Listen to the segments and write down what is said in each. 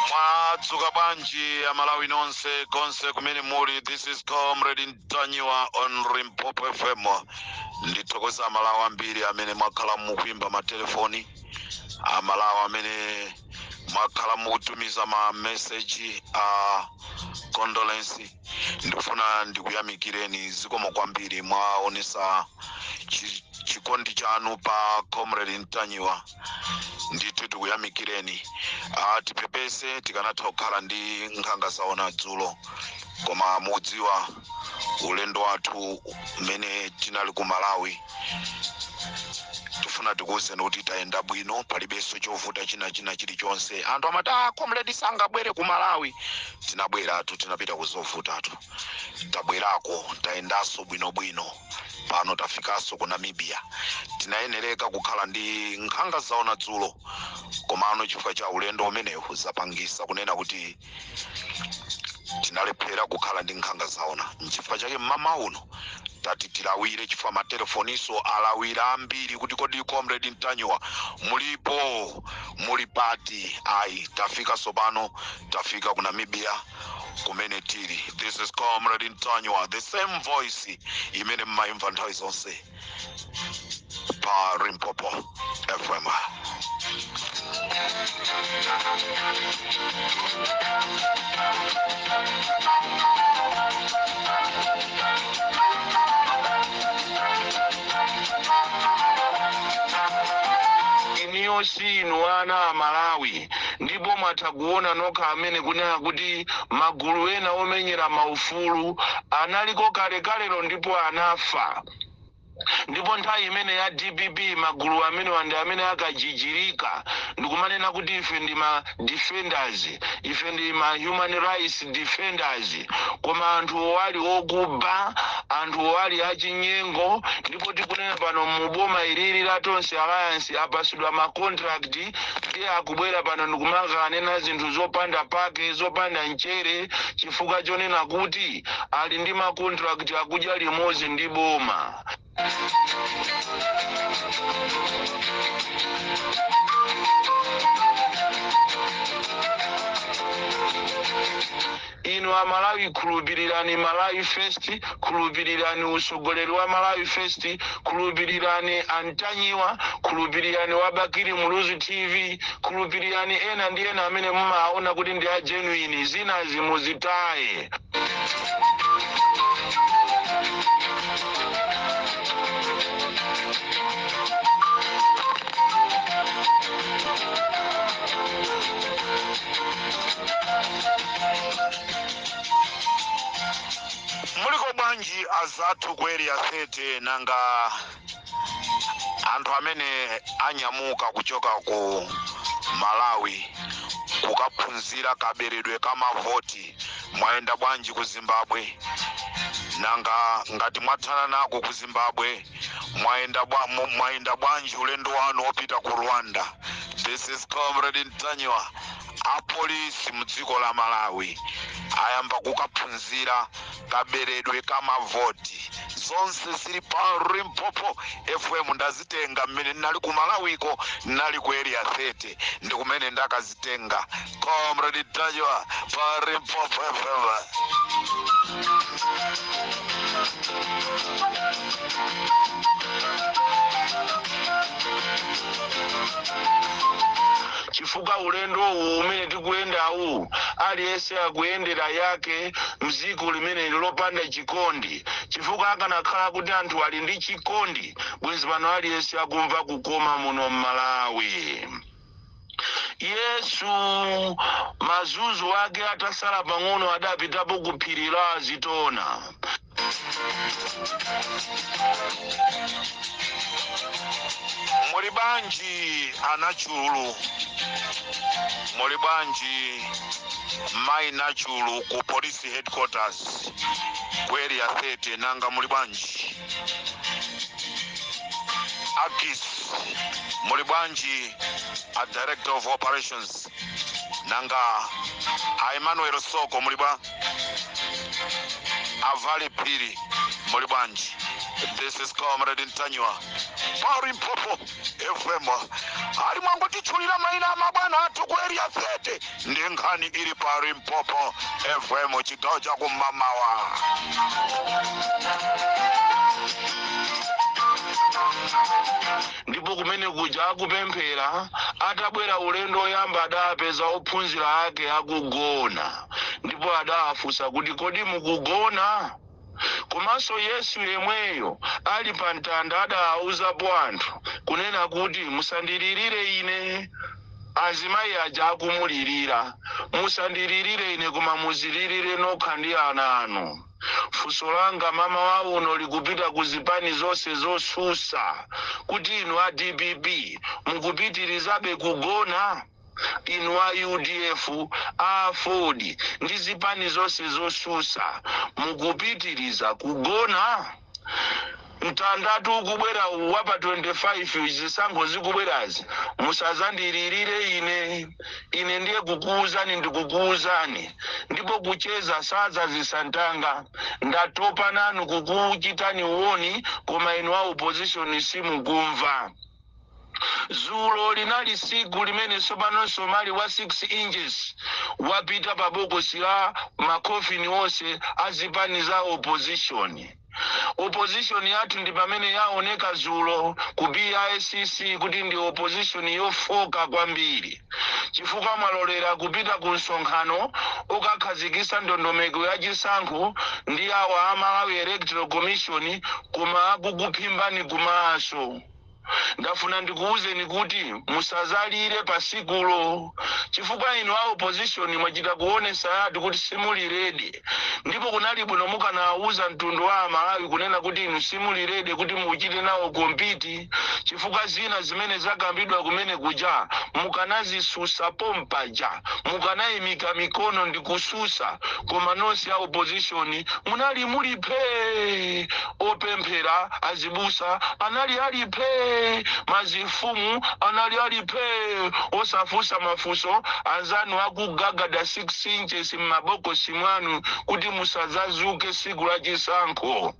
Mwadzuka bwanji Malawi nonse konse kumene muli. This is Comrade Ntanyiwa on Limpopo FM. Ndithokoza Malawi ambiri amene mwakhala mukuimba matelefoni, Malawi amene mwakhala mukutumiza ma message condolence. Ndifuna ndikuyamikireni zikomo kwambiri mwaonesa chikondi chanu pa Comrade Ntanyiwa. Ndithu tikuyamikireni. Tipepese tikanatha kukhala ndi nkhanga zaona dzulo, koma mudziwa ulendo wathu mmene tinali ku Malawi. Tufuna tikuwuzeni kuti tayenda bwino, palibenso chovuta china chilichonse. Anthu amati Comrade sangabwere ku Malawi. Tinabweratu, tinapita kuzovutatu, tabwerako, tayendanso bwinobwino. Pano tafikanso ku Namibia. Tinayenereka kukhala ndi nkhanga zaona dzulo, komano chifukwa cha ulendo umenewu zapangisa kunena kuti tinalephera kukhala ndi nkhanga zaona. Nchifukwa chake mama uno tati tilawire, chifukwa matelefoniso alawira ambiri kuti kodi Comrade Ntanyiwa mulipo, muli pati. Ayi, tafika sopano, tafika ku Namibia kumene tili. This is Comrade Ntanyiwa, the same voice imene mmaimva nthawi zonse pa Limpopo FM. Iniyosi wana Malawi ndipo mwatakuona nokha amene kunena kuti magulu ena omenyera maufulu analiko kalekalero ndipo anafa. Ndipo nthawi imene ya DPP magulu amene wandi amene akajijirika ndikumanena kuti ife ndi ma defenders, ife ndi ma human rights defenders, koma anthu wali okuba, anthu wali achinyengo. Ndipo tikunena pano muboma ilili la Tonse Alliance apasidwa ma contract ndiye akubwera pano ndikumanga anena zinthu zopanda pake, zopanda nchere, chifukwa chonena kuti ali ndi ma contract akudya limodzi ndi boma. Inu Malawi khulupirirani Malawi First, khulupirirani usogoleri wa Malawi First, khulupirirani Antanyiwa, khulupirirani Wabakiri Muluzu TV, khulupirirani ena ndi ena amene mumaona kuti ndi a genuine, zina zimuzitaye. Muliko bwanji azatu kweri ya sete nanga anthu amene anyamuka kuchoka ku Malawi kukaphunzira kaberedwe kama voti. Mwaenda bwanji ku Zimbabwe, nanga ngati mwathana nako ku Zimbabwe mwaenda bwanji ulendo wanu opita ku Rwanda. This is Comrade Ntanyiwa. Apolisi mdziko la Malawi ayamba kukaphunzira kaberedwe kama voti. Zonse zili pa Limpopo FM. Ndazitenga mmene nali ku Malawiko, nali ku area 30 ndi kumene ndakazitenga. Comrade Ntanyiwa pa Limpopo FM. Chifuka ulendo umene tikuenda u aliyense akuyendera yake mziko limene lopanda chikondi. Chifuka akanakhala kuti anthu ali ndi chikondi, bwezi pano aliyense akumva kukoma muno Malawi. Yesu mazuzu wake atasala pang'ono adapitapo kuphiri la Zitona. bwanji anachulu, muli bwanji mai nachulu ku police headquarters ku area 30 nanga muli bwanji. Agis muli bwanji a director of operations nanga a Emmanuel Soko muli bwa Avali Piri muli bwanji. This is Comrade Ntanywa Pari Mpopo FM. Ali mwangu tichulila maina mabwana atu ku area 30 ndengani ili Pari Mpopo FM chigaja kumamawa. Ndipo kumene kuja akupemphera atabwera ulendo oyamba adapeza ophunzira ake akugona, ndipo adawafunsa kuti kodi mukugona? Komanso Yesu yemweyo ali pa mtanda adawauzapo anthu kunena kuti musandiririre ine. Azimayi aja akumulirira, musandiririre ine koma muziririre nokha ndi ana anu. Funso langa mama wa uno likupita kuzipani zonse zosusa kuti inu a DPP mukupitirizabe kugona? Inu a UDF, a Ford ndi zipani zonse zosusa mukupitiriza kugona? Mtandatu ukubwera wapa 25 zisankho zikubwerazi musazandiririre ine ndiye kukuuzani ndikukuuzani, ndipo kucheza sadza zisantanga ndatopa nanu kukuchitani uoni koma inu a opposition simukumva. Zulo linali siku limene Sobano Somali wa 6 inches wapita pa bokosi la makofini onse azipani za opposition. Opposition yathu ndi pamene yaoneka zulo ku BICC kuti ndi opposition yofoka kwambiri, chifukwa mwalolera kupita ku msonkhano ukakhazikisa ndondomeko ya chisankho ndi awa a Malawi Electoral Commission koma akukuphimbani kumaso. Ndafuna ndikuuzeni kuti musazalire pasikulo, chifukwa inu a opposition mwachita kuonesa yatu kuti simuli ready, ndipo kunali bwino mukanawuza mtundu wa Malawi kunena kuti inu simuli ready kuti muchite nawo kompiti, chifukwa zina zimene zakambidwa kumene kuja mukanazisusa pompaja, mukanayimika mikono ndikususa, koma nonse a opposition munali mulipe. Opemphera azibusa anali alipe, mazifumu anali alipe, osafusa mafuso anzanu akugagada 6 inches mmabokosi mwanu kuti musazazuke siku la chisankho.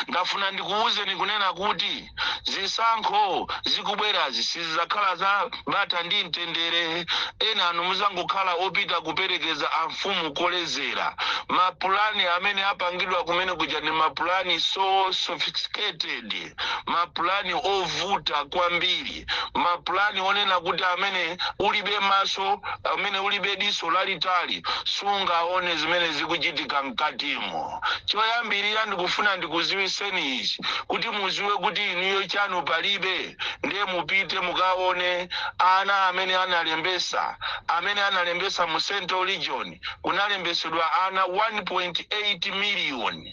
Ndafuna ndikuuzeni kunena kuti zisankho zikubwerazi sizakhala za bata ndi mtendere. Ena anu muzangokhala opita kuperekeza amfumu kolezera. Mapulani amene apangidwa kumene kuja ni mapulani so sophisticated, mapulani ovuta kwambiri, mapulani onena kuti amene ulibe maso, amene ulibe diso lalitali sungaone zimene zikuchitika mkatimo. Choyambirira ndikufuna ndikuziwiseni ichi kuti muziwe kuti inuyo chanu palibe, ndiye mupite mukaone ana amene analembesa mu Central Region kunalembesudwa ana 1.8 million.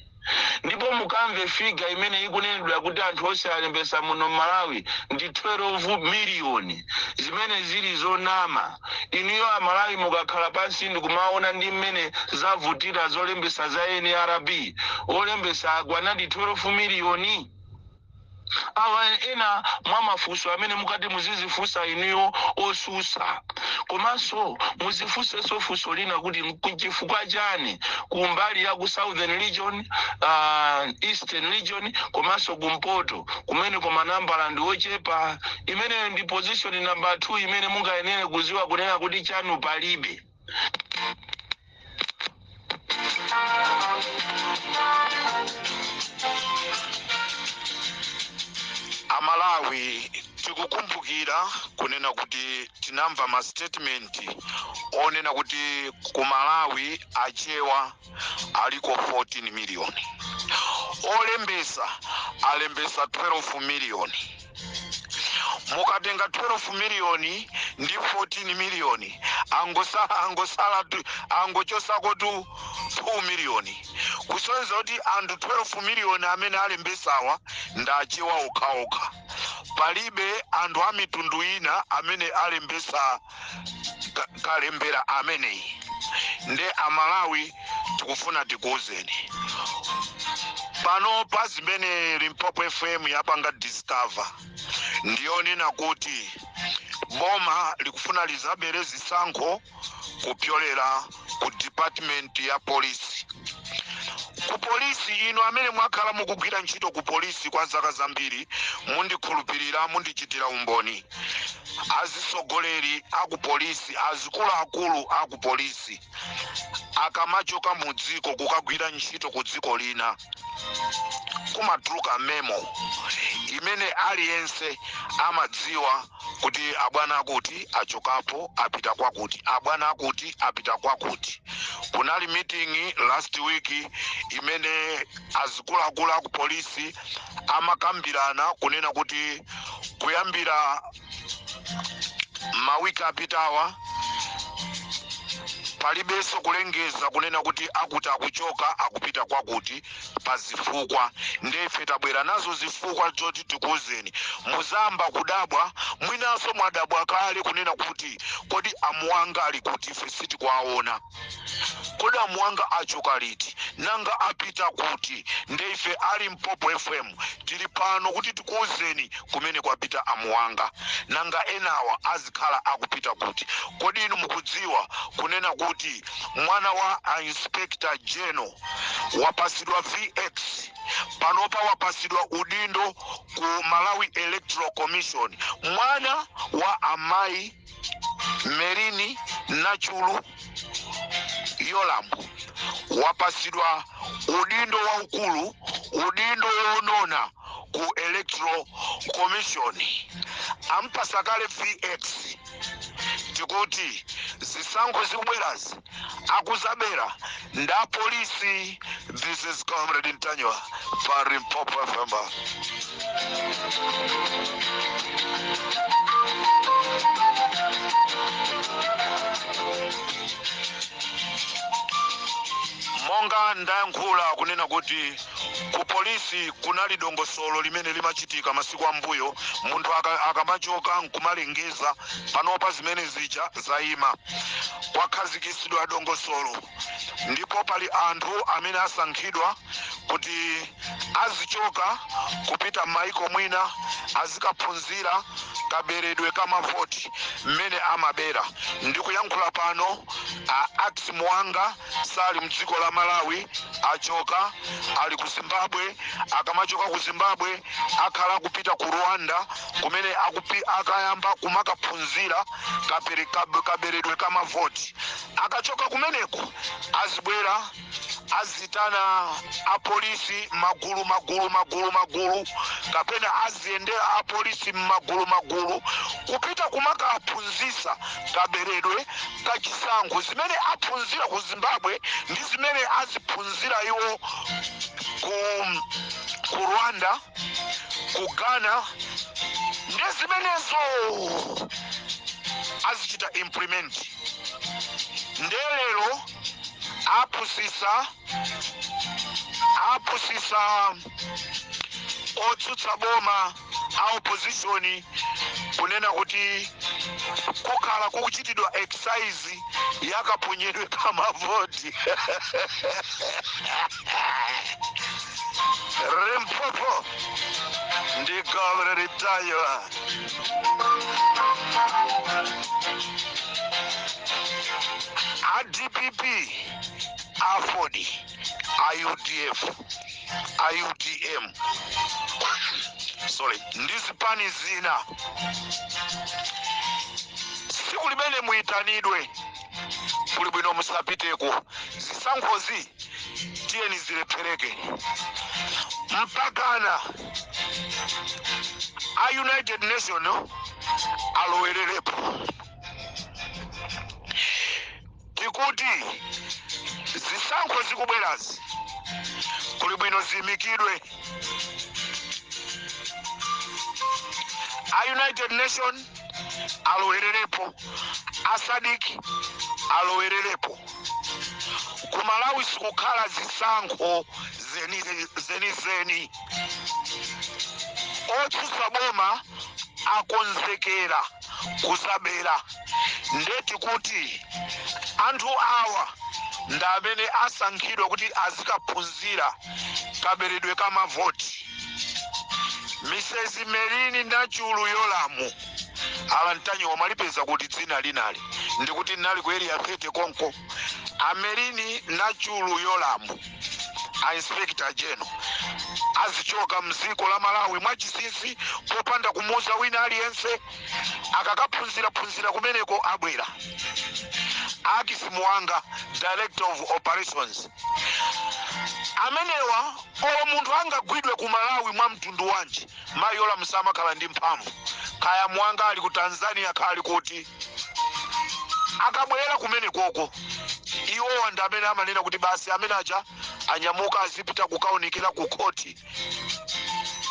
Ndipo mukamve figa imene ikunenedwa kuti anthu onse alembesa muno Malawi ndi 12 million, zimene zili zonama. Inuyo a Malawi mukakhala pansi ndikumaona ndi mmene zavutira zolembesa za NRB, olembesa agwana ndi 12 million. Awa ena mwamafuso amene mukati muzizifusa inuyo osusa, komanso muzifuse sofuso lina kuti nchifukwa chani kumbali ya ku Southern Region, Eastern Region, komanso kumpoto kumene koma nambala ndi ochepa. Imene ndi position number 2 imene mungayenere kuziwa kunena kuti chanu palibe. Amalawi tikukumbukira kunena kuti tinamva ma statement onena kuti ku Malawi achewa aliko 14 million, olembesa alembesa 12 million. Mukatenga 12 million ndi 14 million angochosako tu 2 million, kusonza kuti anthu 12 million amene alembesawa ndachewa okhaokha. palibe anthu a mitundu ina amene alembesa kalembera ameneyi. Nde amalawi tikufuna tikuuzeni pano pa zimene Limpopo FM yapanga discover ndiyonena kuti boma likufuna lizabere zisankho kupyolera ku department ya polisi. Ku polisi ino amene mwakhala mukugwira ntchito ku polisi kwa zaka zambiri mundikhulupirira mundichitira umboni. Azisogoleri aku polisi, azikuluakulu aku polisi akamachoka mu dziko kukagwira ntchito ku dziko lina kumatuluka memo imene aliyense amadziwa kuti abwana akuti achokapo apita kwakuti, abwana akuti apita kwakuti. Kunali meeting last week imene azikuluakulu aku polisi amakambirana kunena kuti kuyambira mawiki apitawa palibenso kulengeza kunena kuti akuti akuchoka akupita kwakuti pazifukwa. Ndefe tabwera nazo zifukwa zoti tikuuzeni muzamba kudabwa, mwinanso mwadabwa kale kunena kuti kodi amuwanga ali kuti ife sitikwaona, kodi amuwanga achoka liti nanga apita kuti. Ndefe ali Limpopo FM tili pano kuti tikuuzeni kumene kwapita amuwanga nanga enawa azikhala akupita kuti. Kodi inu mukudziwa kunena kuti mwana wa Inspector General wapasidwa VX panopa wapasidwa udindo ku Malawi Electoral Commission, mwana wa amayi Merini Nachulu Yolambo wapasidwa udindo waukulu, udindo wonona ku Electoral Commission. Ampasakale VX tikuti zisankho zikubwerazi akuzabera nda polisi. This is Comrade Ntanywa for Limpopo FM. Monga ndayankhula kunena kuti ku polisi kunali dongosolo limene limachitika masiku ambuyo, munthu akamachoka nkumalengeza panopa zimene zija zayima kwakhazikisidwa dongosolo. Ndipo pali anthu amene asankhidwa kuti azichoka kupita m'mayiko mwina azikaphunzira kaberedwe kamavoti mmene amabera. Ndikuyankhula pano Ax Muwanga sali mdziko la Malawi, achoka ali ku Zimbabwe. Akamachoka ku Zimbabwe akhala kupita ku Rwanda kumene akayamba kumakaphunzira kaberedwe kamavoti. Akachoka kumeneko azibwera azitana apolisi magulu kapena aziyendera apolisi magulu kupita kumakaphunzisa kaberedwe kachisankho zimene aphunzira ku Zimbabwe ndi zimene aziphunzira iwo ku Rwanda, ku Ghana, ndi zimenezo azichita implement. Ndelero apusisa otsutsa boma a opposition kunena kuti kukhala kukuchitidwa exercise yakaponyedwe kamavoti. Limpopo ndi Comrade Ntanywa. A DPP, a FODI, a UDF, a UDM, ndizipani zina siku limene muyitanidwe kuli bwino musapiteko. Zisankhozi tiyeni zilephereke mpakana a United Nations alowererepo. Tikuti zisankho zikubwerazi kuli bwino zimikidwe. A United Nations alowererepo, a SADC alowererepo. Ku Malawi sikukhala zisankho zenizeni otsutsa boma akonzekera kusabera ndeti kuti anthu awa ndamene asankhidwa kuti azikaphunzira kaberedwe kamavoti. Mrs. Merini Nachulu Yolamu alantanyo malipeza kuti dzina linali ndikuti nali ku area 30 konko. Amerini Nachulu Yolamu a Inspector General azichoka mziko la Malawi mwachisisi popanda kumuza wina aliyense akakaphunzira kumeneko abwera. Akis Muwanga, Director of Operations. Amenewa owo munthu angagwidwe ku Malawi mwa mtundu wanji mayola msama kala ndi mphamvu kaya Muwanga ali ku Tanzania kali kuti akabwera kumene koko iwo wanda amene amanena kuti basi amene aja anyamuka azipita kukaunikira ku koti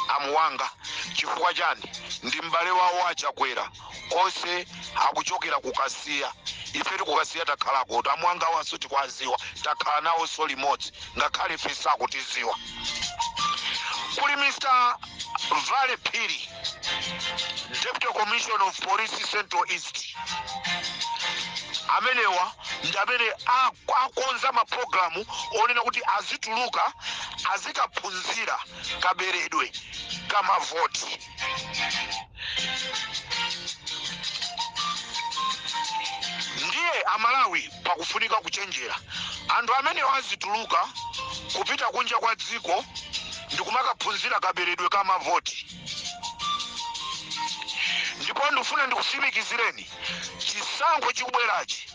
amuwanga chifukwa chani ndi mbale wawo achakwera onse akuchokera kukasiya ife tikukasiya takhala kuti amuwanga waso tikwaziwa takhala nawo so limodzi ngakhale fisa kutiziwa kuli Mr. Vale Phiri, Deputy Commissioner of Police Central East. Amenewa ndamene akonza maprogramu onena kuti azituluka azikaphunzira kaberedwe kamavoti. Ndiye Amalawi pakufunika kuchenjera anthu amene azituluka kupita kunja kwa dziko ndikumakaphunzira kaberedwe kamavoti. Ndipo ndifuna ndikusimikizireni chisankho chikubwerachi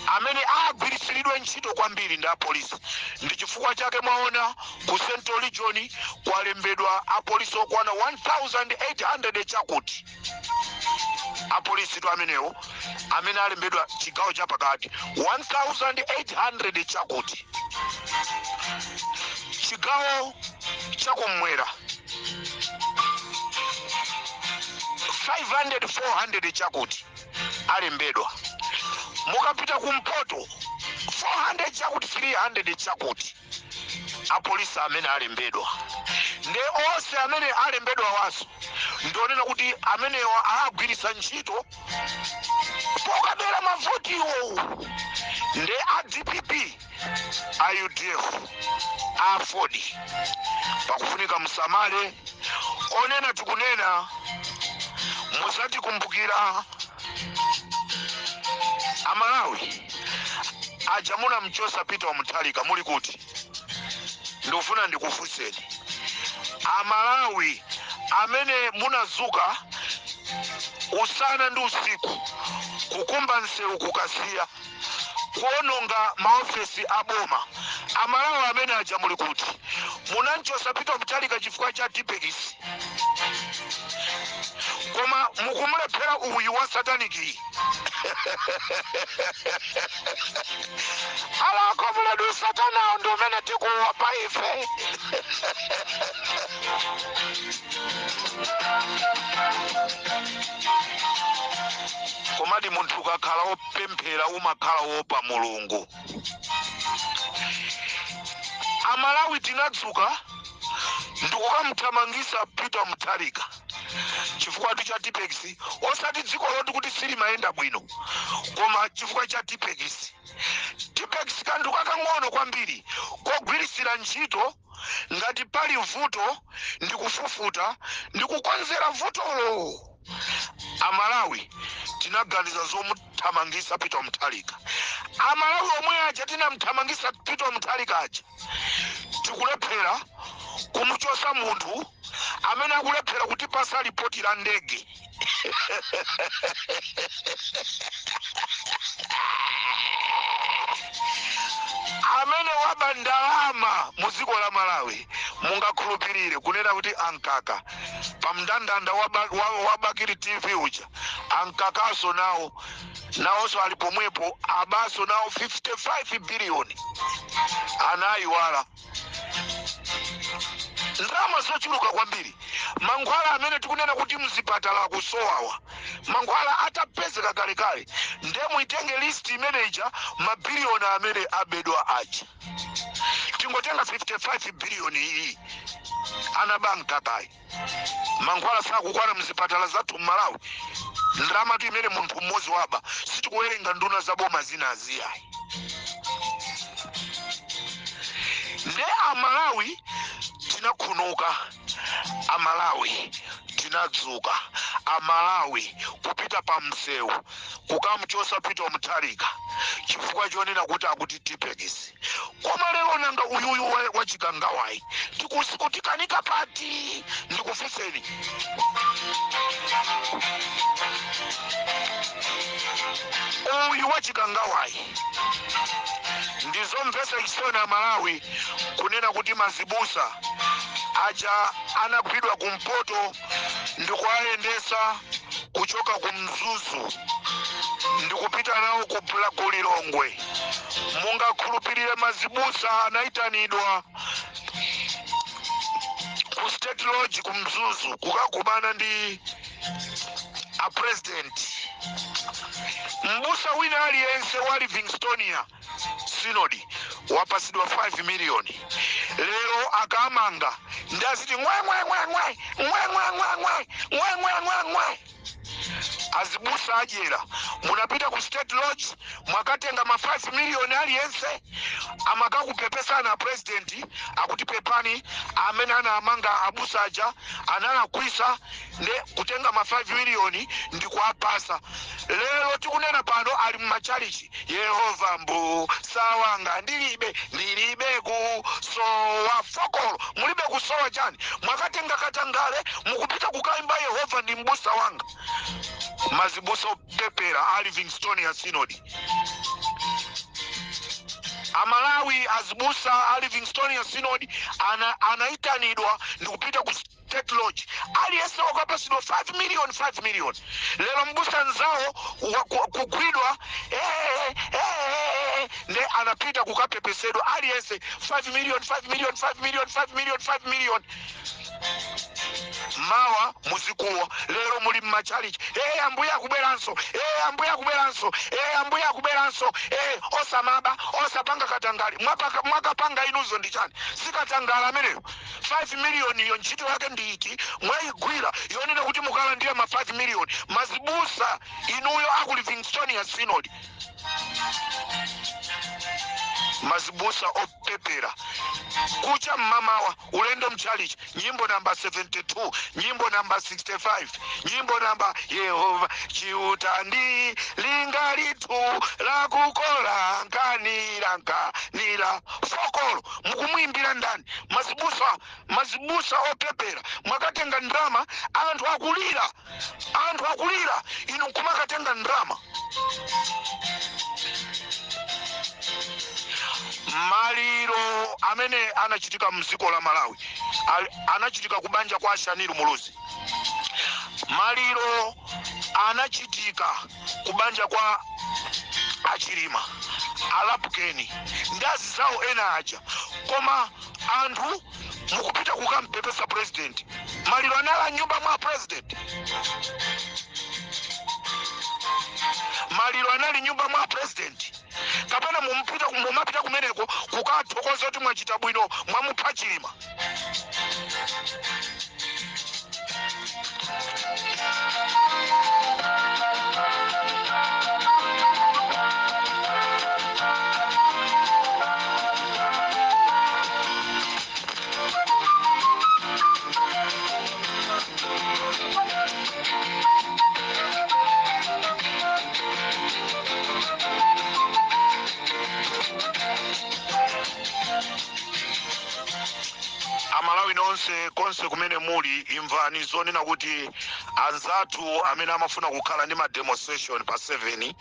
amene agwirisiridwe ntchito kwambiri ndi apolisi ndi chifukwa chake mwaona ku Central Region kwalembedwa apolisi okwana 1800 chakuti. Apolisi tu amenewo amene alembedwa chigawo chapakati 1800 chakuti. Chigawo chakumwera 500 400 chakuti alembedwa. Mukapita kumpoto 400 chakuti 300 chakuti apolisi amene alembedwa. Nde onse amene alembedwa waso ndionena kuti amenewa agwirisa ntchito pokabera mavoti iwo. Nde a DPP a UDF a Ford pakufunika msamale onena tikunena musati kumbukira Amalawi ajamuna mchosa Peter Mutharika muli kuti ndofuna ndikufunseni Amalawi amene munazuka usana ndi usiku kukumba nsewu kukasiya kuononga maofesi aboma. Amalawi amene aja muli kuti munanchosa Peter Mutharika chifukwa cha tipekisi koma mukumulephera uyu wa sataniki. Alako muledu satana ndo mene tikuwa paife. Komadi muntu kakhala opemphera umakhala wopa Mulungu. Amalawi tinadzuka ndikukamuthamangisa Peter Mutharika chifukwa cha tipekisi osati dziko loti kuti sili maenda bwino koma chifukwa cha tipekisi. Tipekisi kandu kakang'ono kwambiri kogwirisira ntchito ngati pali vuto ndikufufuta ndikukonzera vutolo. Amalawi tinaganiza zomuthamangisa Peter Mutharika. Amalawi omwe aja tinamuthamangisa Peter Mutharika aja tikulephera kumuchosa munthu amene akulephera kuti pasa ripoti la ndege. Amene waba ndalama muziko la Malawi mungakhulupirire kunena kuti ankaka pamndandanda wabakiri TV uja ankakaso nawonso alipomwepo abaso nawo 55 billion anayiwala. Ndrama zochuluka kwambiri. Mankhwala amene tikunena kuti mzipatala kusowawa mankhwala atapezeka kalekale nde muitenge list manager mabiliyoni amene abedwa aja. tingotenga 55 billion iyi anabanka kai mankhwala sakukwana mzipatala zathu Malawi ndalama tu imene munthu mmodzi waba sitikuwerenga nduna za boma zina aziyayi. Nde Amalawi tinakhunuka, Amalawi tinadzuka, Amalawi kupita pa msewu kukamchosa Peter Mutharika chifukwa chonena kuti akuti tipekisi. Koma lero nanga uyuyu wa Chikangawayi tikusikutika pati ndikufuseni. Uyu wa Chikangawayi ndizo mpesa chisoni Amalawi kunena kuti mazibusa aja anagwidwa kumpoto ndikuayendesa kuchoka kumzuzu ndikupita nawo ku Lilongwe. Mungakhulupirire mazibusa anaitanidwa ku State Lodge kumzuzu kukakumana ndi a president. Mbusa wina aliyense wa Livingstonia Synod wapasidwa 5 million. Lero akamanga ndaziti ngwe. Azibusa ajera munapita ku State Lodge mwakatenga ma 5 million aliyense amakakupepesa na president akuti pepani amene anamanga abusa aja analakwisa nde kutenga ma 5 million ndikuapasa. Lero tikunena pano ali mmachalichi Yehova mbu sawanga ndilibe kusowa fokolo mulibe kusowa chani mwakatenga katangale mukupita kukaimba Yehova ndi mbusa wanga. Mazibusa opepera a Livingstonia Synod. Amalawi azibusa a Livingstonia Synod anaitanidwa ndikupita ku State Lodge aliyese wakapasidwa 5 million. Lero mbusa nzawo kugwidwa ne anapita kukapepesedwa aliyese 5 million. Mawa muzikuwa lero muli mmachalichi ambuya akuberanso osamaba osapanga katangali mwakapanga inuzo ndichani sikatangala ameneyo 5 million iyo ntchito yake ndiiti mwayigwira yonena kuti mukala ndiye ma 5 million. Mazibusa inuyo aku Livingstonia Synod mazibusa opepera kucha mmamawa ulendo mchalichi nyimbo namba 72 nyimbo namba 65 nyimbo namba Yehova chiutandi lingalitu la kukola nkanira fokolo mukumwimbira ndani mazibusa opepera mwakatenga ndrama anthu akulira inu kumakatenga ndrama. Maliro amene anachitika mziko la Malawi anachitika kubanja kwa Shaniru Muluzi. Maliro anachitika kubanja kwa Achirima Alapukeni ndazi zawo ena aja koma anthu mukupita kukampepesa president. Maliro anala nyumba mwa president. Maliro anali nyumba mwa president. Kapena mumapita kumeneko kukathokoza kuti mwachita bwino mwamupha Chilima. Amalawi nonse konse kumene muli imvani zonena kuti anzathu amene amafuna kukhala ndi ma demonstration pa 7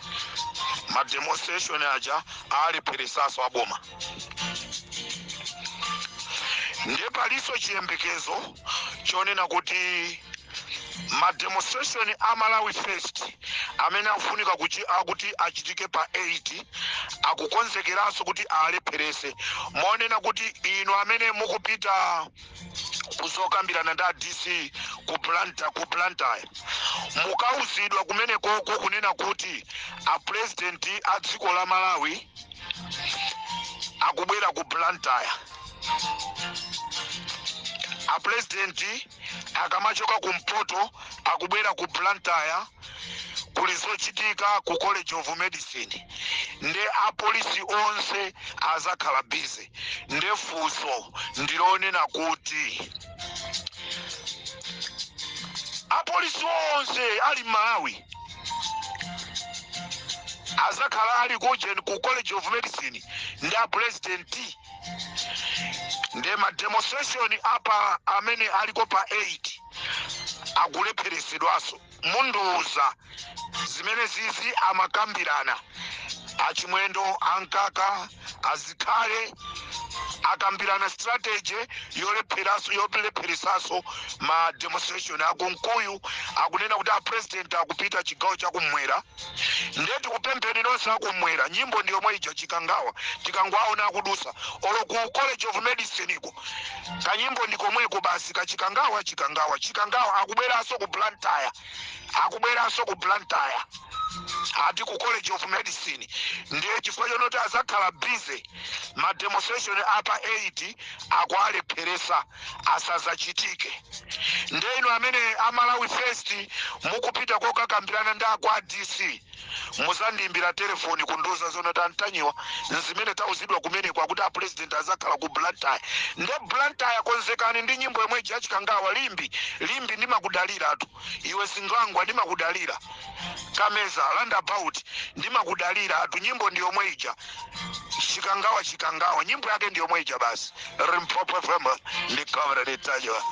ma demonstration aja ali perisaso aboma. Ndiye paliso chiyembekezo chonena kuti ma demonstration a Malawi First amene afunika kuti achitike pa 8 akukonzekeranso kuti alepherese monena kuti ino amene mukupita kuzokambirana nda DC ku Blantyre mukauzidwa kumene koko kunena kuti a president a dziko la Malawi akubwera ku Blantyre. A president akamachoka kumpoto akubwera ku Blantyre kulizochitika ku College of Medicine. Nde apolisi onse azakhala busy. Nde funso ndilonena kuti apolisi onse ali Malawi azakhala ali ku College of Medicine ndi a president. Nde ma demonstration apa amene aliko pa 8 akulepheresedwaso. Munduza zimene zizi amakambirana achimwendo ankaka azikhale akambirana strategy yolepheresaso ma demonstration akunkuyu akunena kuti a president akupita chigawo chakumwera. Ndeti kupempheni nonse akumwera nyimbo ndiyo mwaija chikangawa tikangwaona akudusa olo ku College of Medicine iko kanyimbo ndikomweko basi kachikangawa akubweranso ku Blantyre ati ku College of Medicine. Ndiye chifukwa chonoti azakhala busy ma demonstration apa 8 akualepheresa asazachitike. Nde ino amene Amalawi First mukupita kokakambirana ndi akwa DC muzandiimbira telefoni kunduza zonoti antanyiwa zimene tauzidwa kumene kwakuti a president azakhala ku Blantyre. Nde Blantyre konzekani ndi nyimbo yomwe ija chikangawa limbi ndimakudaliratu iwe Singangwa ndimakudalira Kameza Roundabout ndimakudalira atu nyimbo ndiyo mweija chikangawa nyimbo yake ndiyo mweija basi Limpopo FM ndi kamera litajwa.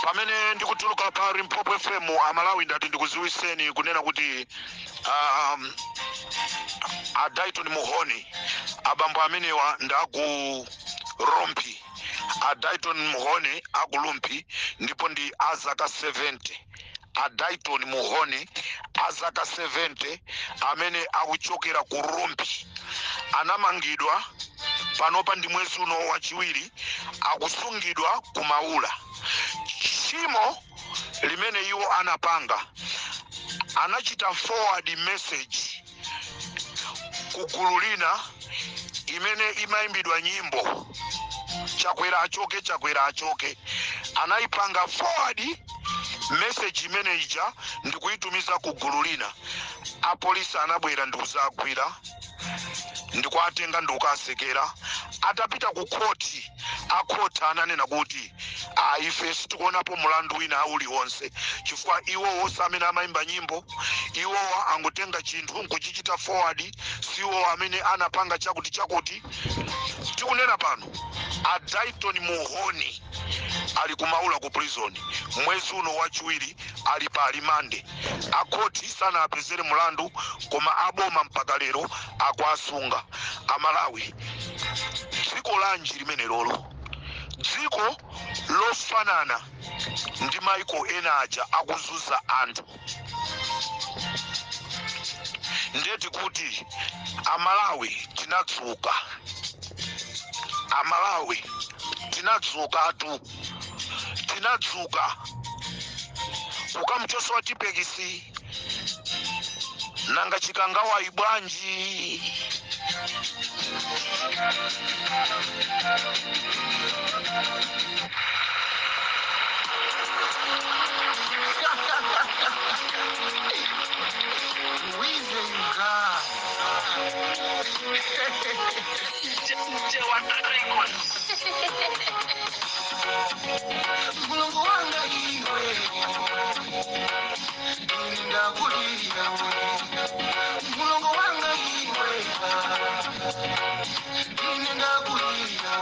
Pamene ndikutuluka pa Limpopo FM Amalawi ndati ndikuziwiseni kunena kuti a Dayton Muhoni abambo amenewa ndaku Rumpi. A Dayton Muhoni akulumpi ndipo ndi azaka 70. A Dayton Muhoni azaka 70 amene akuchokera ku Rumpi anamangidwa panopa ndi mwezi uno wachiwiri akusungidwa ku Maula. Chimo limene iwo anapanga anachita forward message ku gulu lina imene imaimbidwa nyimbo chakwera achoke anaipanga forward message imene ija ndikuitumiza ku gulu lina. Apolisi anabwera ndikuzagwira ndikwatenga ndikukasekera atapita ku koti akhoti ananena kuti ife sitikuonapo mulandu wina uliwonse chifukwa iwo amene amaimba nyimbo iwo angotenga chinthu nkuchichita forward siwo amene anapanga chakuti tikunena pano a Dayton Muhoni ali kumaula ku prison mwezi uno wachiwiri ali pa alimande. Akhoti sana apezere mulandu koma aboma mpaka lero akwasunga. Amalawi dziko lanji limene lolo dziko lofanana ndi maiko ena aja akuzuza anthu. Ndeti kuti Amalawi tinatsuka. Amalawi tinatsuka ukamchoso watipekisi nanga chikangawa ibwanji. Mulungu wanga iwe ndakulira Mulungu wanga iwe ndakulira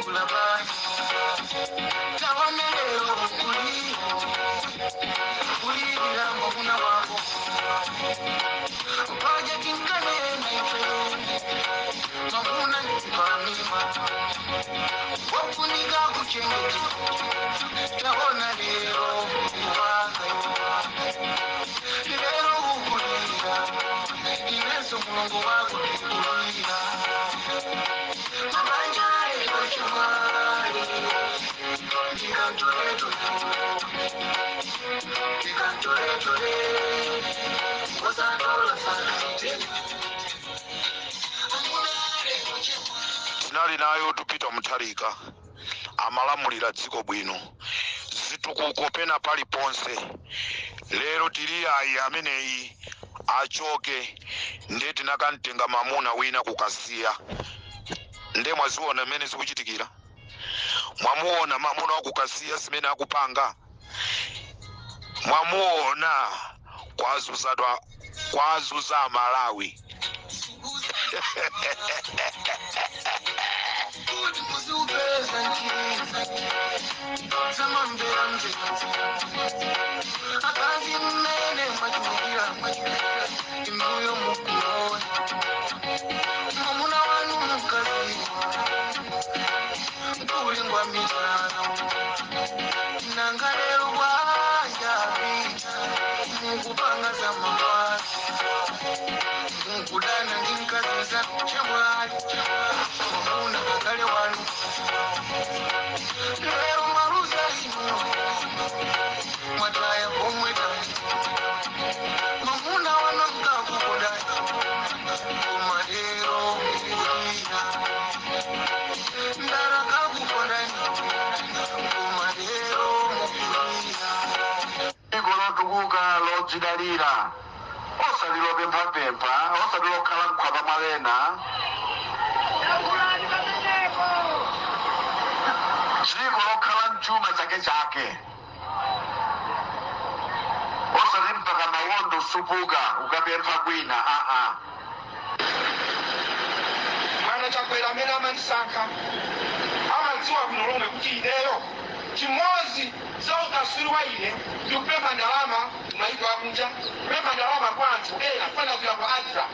sula bani tawamelero kulira mbona wako project inkanene mabuna nipamima wakunika kuchengeti taona lero wanga lero ukulira ineso mulongo wako kulira mabanja lero chamali Nikantole tinali nayo Tupita Mutharika amalamulira dziko bwino zitukuko pena pali ponse. Lero tili ayi ameneyi achoke ndiye tinakamtenga mamuna wina kukasiya. Nde mwaziona mmene zikuchitikira, mwamuona mamuna wakukasiya zimene akupanga, mwamuona kwazuza Malawi. Nangalero wajabi mukupanga za mawasi mukudana ndinkaziza chamwali mamuna akale wanu lero maruza ino mataya komwetani mamuna wanamkakukudani kumadero kulira ndarakakukudani kumadero mukulira igolotukuka lojidalira osalilo pempha osalilo khala mkhwapa mwalena dziko lokhala mchuma chake osali mpaka mawondo supuka ukapempha kwina mwana chakwera amene amandisaka amadziwa bwino lomwe kuti ineyo chimodzi za ukaswiri wa ine ndikupempha ndalama maiko akunja kupempha ndalama kwa anthu ena kufana kuya kwa adra